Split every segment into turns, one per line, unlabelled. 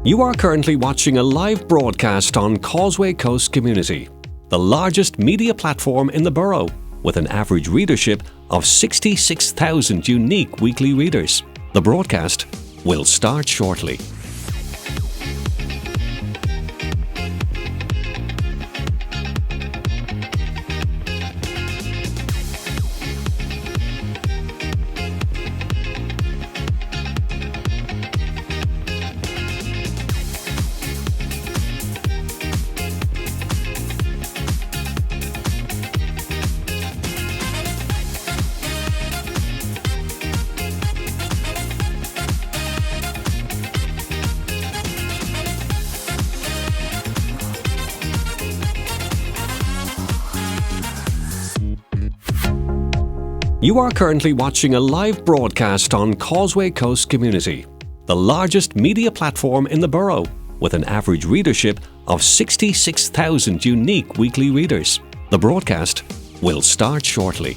You are currently watching a live broadcast on Causeway Coast Community, the largest media platform in the borough, with an average readership of 66,000 unique weekly readers. The broadcast will start shortly. You are currently watching a live broadcast on Causeway Coast Community, the largest media platform in the borough, with an average readership of 66,000 unique weekly readers. The broadcast will start shortly.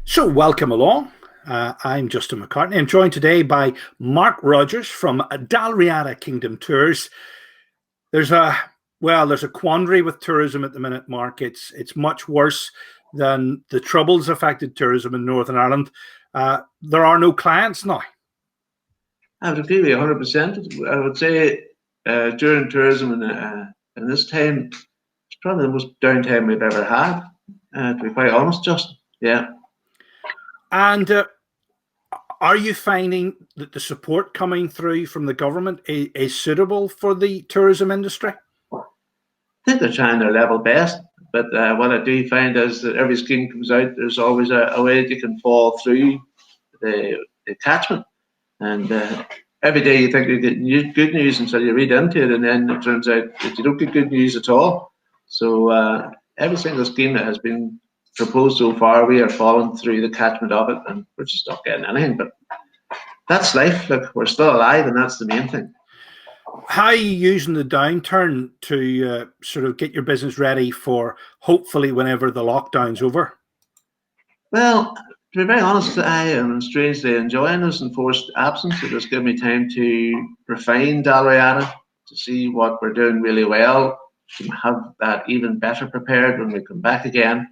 So welcome along. I'm Justin McCartney. I'm joined today by Mark Rogers from Dalriada Kingdom Tours. There's a quandary with tourism at the minute, Mark. It's much worse than the troubles affected tourism in Northern Ireland. There are no clients now.
I would agree with you 100%. I would say during tourism in this time, it's probably the most downtime we've ever had, to be quite honest, Justin. Yeah.
And are you finding that the support coming through from the government is suitable for the tourism industry?
I think they're trying their level best, but what I do find is that every scheme comes out, there's always a way that you can fall through the catchment. And every day you think you get good news until you read into it, and then it turns out that you don't get good news at all. So every single scheme that has been proposed so far, we are falling through the catchment of it, and we're just not getting anything. But that's life. Look, we're still alive, and that's the main thing.
How are you using the downturn to sort of get your business ready for hopefully whenever the lockdown's over?
Well, to be very honest, I am strangely enjoying this enforced absence. It has given me time to refine Dalriada, to see what we're doing really well, to have that even better prepared when we come back again.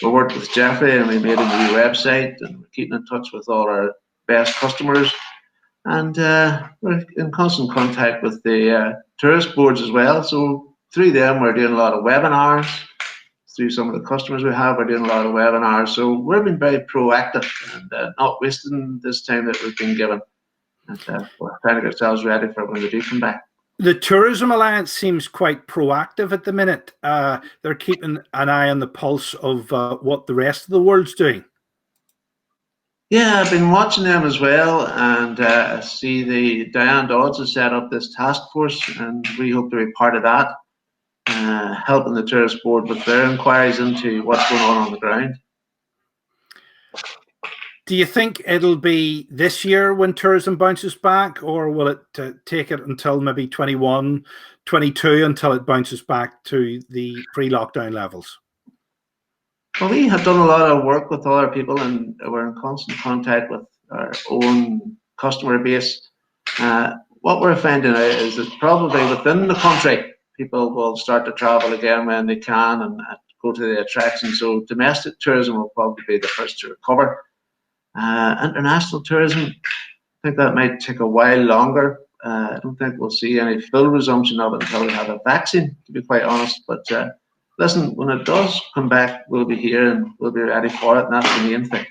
We worked with Jeffrey and we made a new website, and we're keeping in touch with all our best customers. And we're in constant contact with the tourist boards as well. So through them, we're doing a lot of webinars. Through some of the customers we have, we're doing a lot of webinars. So we're being very proactive and not wasting this time that we've been given. And we're trying to get ourselves ready for when we do come back.
The Tourism Alliance seems quite proactive at the minute. They're keeping an eye on the pulse of what the rest of the world's doing.
Yeah, I've been watching them as well, and I see the Diane Dodds has set up this task force, and we hope to be part of that, helping the tourist board with their inquiries into what's going on the ground.
Do you think it'll be this year when tourism bounces back, or will it take it until maybe 21, 22 until it bounces back to the pre-lockdown levels?
Well, we have done a lot of work with other people, and we're in constant contact with our own customer base. What we're finding out is that probably within the country, people will start to travel again when they can and go to the attractions. So domestic tourism will probably be the first to recover. International tourism, I think that might take a while longer. I don't think we'll see any full resumption of it until we have a vaccine, to be quite honest. But listen, when it does come back, we'll be here and we'll be ready for it, and that's the main thing.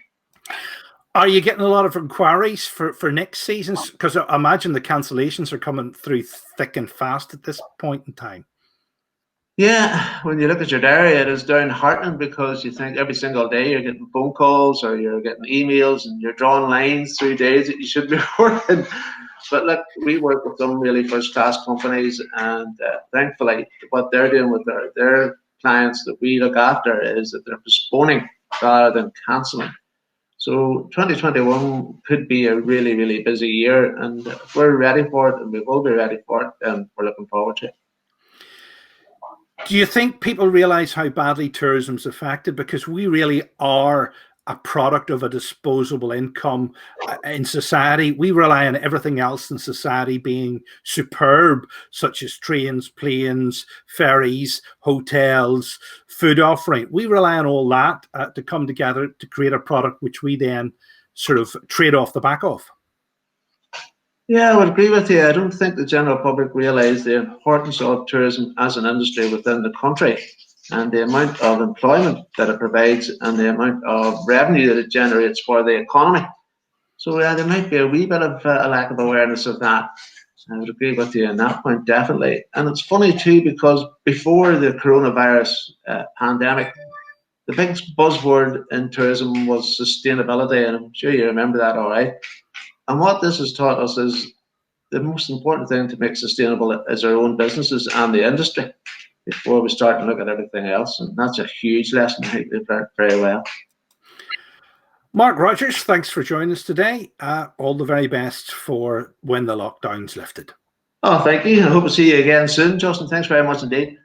Are you getting a lot of inquiries for next season? Because I imagine the cancellations are coming through thick and fast at this point in time.
Yeah, when you look at your diary, it is downheartening because you think every single day you're getting phone calls or you're getting emails and you're drawing lines through days that you should be working. But look, we work with some really first-class companies, and thankfully, what they're doing with their clients that we look after is that they're postponing rather than cancelling. So 2021 could be a really, really busy year, and we're ready for it, and we will be ready for it, and we're looking forward to it.
Do you think people realize how badly tourism's affected? Because we really are a product of a disposable income in society. We rely on everything else in society being superb, such as trains, planes, ferries, hotels, food offering. We rely on all that to come together to create a product which we then sort of trade off the back of.
Yeah, I would agree with you. I don't think the general public realise the importance of tourism as an industry within the country and the amount of employment that it provides and the amount of revenue that it generates for the economy. So there might be a wee bit of a lack of awareness of that. I would agree with you on that point, definitely. And it's funny too, because before the coronavirus pandemic, the big buzzword in tourism was sustainability, and I'm sure you remember that all right. And what this has taught us is the most important thing to make sustainable is our own businesses and the industry before we start to look at everything else. And that's a huge lesson. I think we've learned very well.
Mark Rogers, thanks for joining us today. All the very best for when the lockdown's lifted.
Oh, thank you. I hope to see you again soon, Justin. Thanks very much indeed.